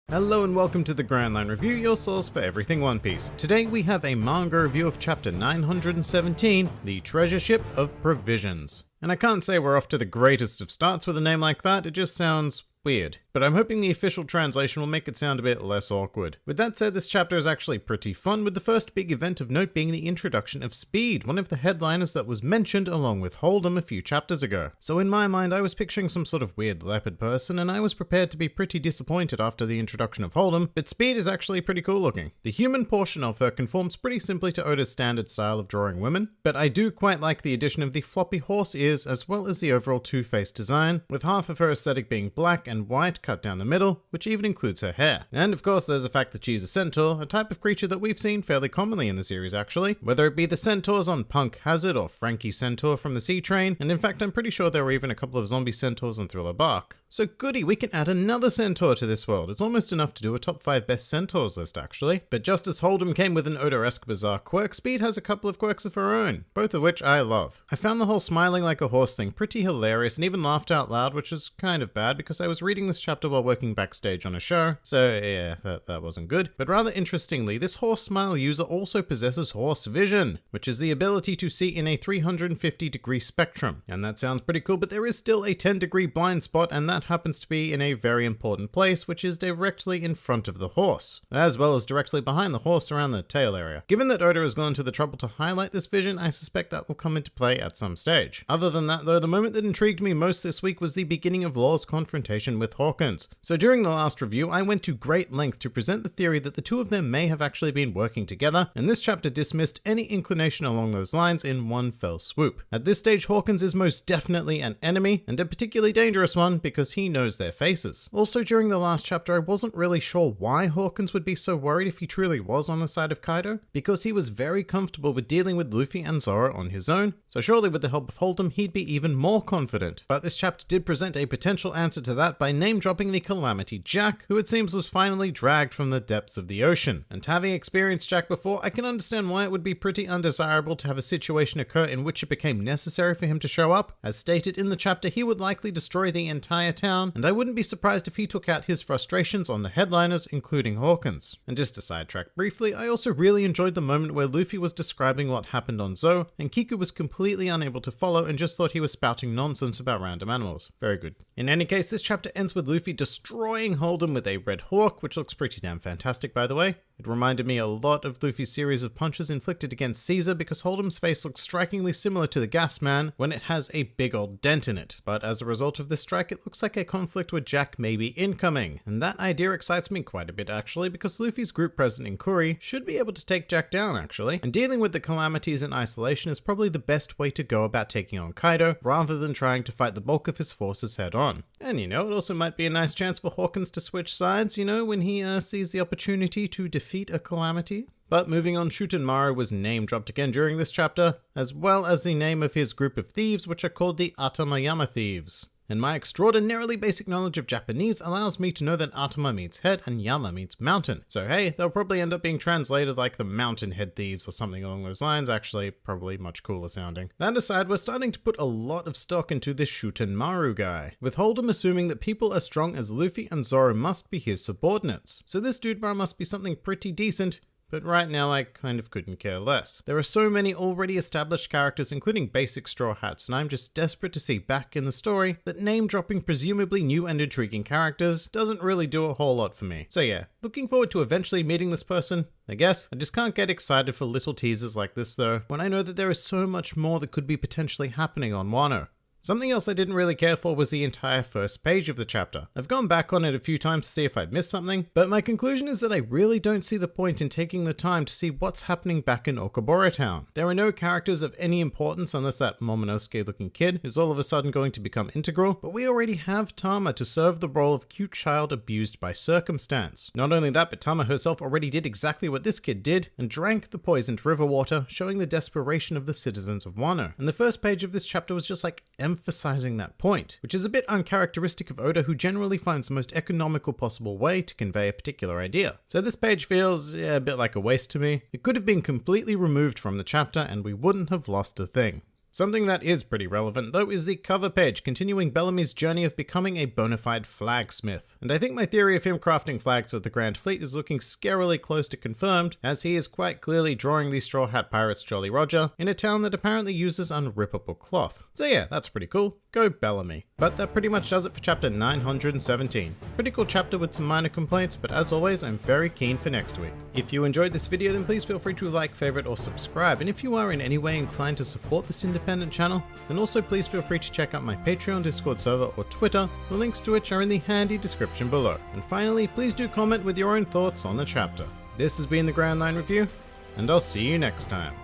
Hello and welcome to the Grand Line Review, your source for everything One Piece. Today we have a manga review of chapter 917, The Treasure Ship of Provisions. And I can't say we're off to the greatest of starts with a name like that, it just sounds weird. But I'm hoping the official translation will make it sound a bit less awkward. With that said, this chapter is actually pretty fun, with the first big event of note being the introduction of Speed, one of the headliners that was mentioned along with Hold'em a few chapters ago. So in my mind, I was picturing some sort of weird leopard person, and I was prepared to be pretty disappointed after the introduction of Hold'em, but Speed is actually pretty cool looking. The human portion of her conforms pretty simply to Oda's standard style of drawing women, but I do quite like the addition of the floppy horse ears as well as the overall two-faced design, with half of her aesthetic being black and white cut down the middle, which even includes her hair. And of course there's the fact that she's a centaur, a type of creature that we've seen fairly commonly in the series actually, whether it be the centaurs on Punk Hazard or Frankie Centaur from the Sea Train, and in fact I'm pretty sure there were even a couple of zombie centaurs on Thriller Bark. So goody, we can add another centaur to this world. It's almost enough to do a top 5 best centaurs list actually. But just as Hold'em came with an Oda-esque bizarre quirk, Speed has a couple of quirks of her own, both of which I love. I found the whole smiling like a horse thing pretty hilarious and even laughed out loud, which is kind of bad because I was reading this chapter while working backstage on a show, so yeah, that wasn't good. But rather interestingly, this horse smile user also possesses horse vision, which is the ability to see in a 350-degree spectrum. And that sounds pretty cool, but there is still a 10-degree blind spot, and that happens to be in a very important place, which is directly in front of the horse, as well as directly behind the horse around the tail area. Given that Oda has gone to the trouble to highlight this vision, I suspect that will come into play at some stage. Other than that though, the moment that intrigued me most this week was the beginning of Law's confrontation with Hawkins. So during the last review, I went to great length to present the theory that the two of them may have actually been working together, and this chapter dismissed any inclination along those lines in one fell swoop. At this stage, Hawkins is most definitely an enemy, and a particularly dangerous one because he knows their faces. Also, during the last chapter, I wasn't really sure why Hawkins would be so worried if he truly was on the side of Kaido, because he was very comfortable with dealing with Luffy and Zoro on his own, so surely with the help of Hold'em, he'd be even more confident. But this chapter did present a potential answer to that by name-dropping the Calamity Jack, who it seems was finally dragged from the depths of the ocean. And having experienced Jack before, I can understand why it would be pretty undesirable to have a situation occur in which it became necessary for him to show up. As stated in the chapter, he would likely destroy the entire town, and I wouldn't be surprised if he took out his frustrations on the headliners, including Hawkins. And just to sidetrack briefly, I also really enjoyed the moment where Luffy was describing what happened on Zou, and Kiku was completely unable to follow and just thought he was spouting nonsense about random animals. Very good. In any case, this chapter ends with Luffy destroying Hold'em with a red hawk, which looks pretty damn fantastic by the way. It reminded me a lot of Luffy's series of punches inflicted against Caesar because Hold'em's face looks strikingly similar to the Gas Man when it has a big old dent in it. But as a result of this strike, it looks like a conflict with Jack may be incoming. And that idea excites me quite a bit actually, because Luffy's group president Inkuri should be able to take Jack down actually. And dealing with the calamities in isolation is probably the best way to go about taking on Kaido, rather than trying to fight the bulk of his forces head on. And you know, it also might be a nice chance for Hawkins to switch sides, you know, when he sees the opportunity to defeat a calamity. But moving on, Shutenmaru was name-dropped again during this chapter, as well as the name of his group of thieves, which are called the Atamayama Thieves. And my extraordinarily basic knowledge of Japanese allows me to know that Atama means head and Yama means mountain. So hey, they'll probably end up being translated like the Mountain Head Thieves or something along those lines, actually probably much cooler sounding. That aside, we're starting to put a lot of stock into this Shutenmaru guy, with Hold'em assuming that people as strong as Luffy and Zoro must be his subordinates. So this dude bar must be something pretty decent, but right now I kind of couldn't care less. There are so many already established characters, including basic Straw Hats, and I'm just desperate to see back in the story that name-dropping presumably new and intriguing characters doesn't really do a whole lot for me. So yeah, looking forward to eventually meeting this person, I guess. I just can't get excited for little teasers like this though, when I know that there is so much more that could be potentially happening on Wano. Something else I didn't really care for was the entire first page of the chapter. I've gone back on it a few times to see if I'd missed something, but my conclusion is that I really don't see the point in taking the time to see what's happening back in Okobora Town. There are no characters of any importance unless that Momonosuke looking kid is all of a sudden going to become integral, but we already have Tama to serve the role of cute child abused by circumstance. Not only that, but Tama herself already did exactly what this kid did and drank the poisoned river water, showing the desperation of the citizens of Wano. And the first page of this chapter was just like emphasizing that point, which is a bit uncharacteristic of Oda, who generally finds the most economical possible way to convey a particular idea. So this page feels a bit like a waste to me. It could have been completely removed from the chapter and we wouldn't have lost a thing. Something that is pretty relevant though is the cover page continuing Bellamy's journey of becoming a bona fide flagsmith. And I think my theory of him crafting flags with the Grand Fleet is looking scarily close to confirmed, as he is quite clearly drawing the Straw Hat Pirates Jolly Roger in a town that apparently uses unrippable cloth. So yeah, that's pretty cool. Go Bellamy. But that pretty much does it for chapter 917. Pretty cool chapter with some minor complaints, but as always, I'm very keen for next week. If you enjoyed this video, then please feel free to like, favorite, or subscribe. And if you are in any way inclined to support this independent channel, then also please feel free to check out my Patreon, Discord server, or Twitter, the links to which are in the handy description below. And finally, please do comment with your own thoughts on the chapter. This has been the Grand Line Review, and I'll see you next time.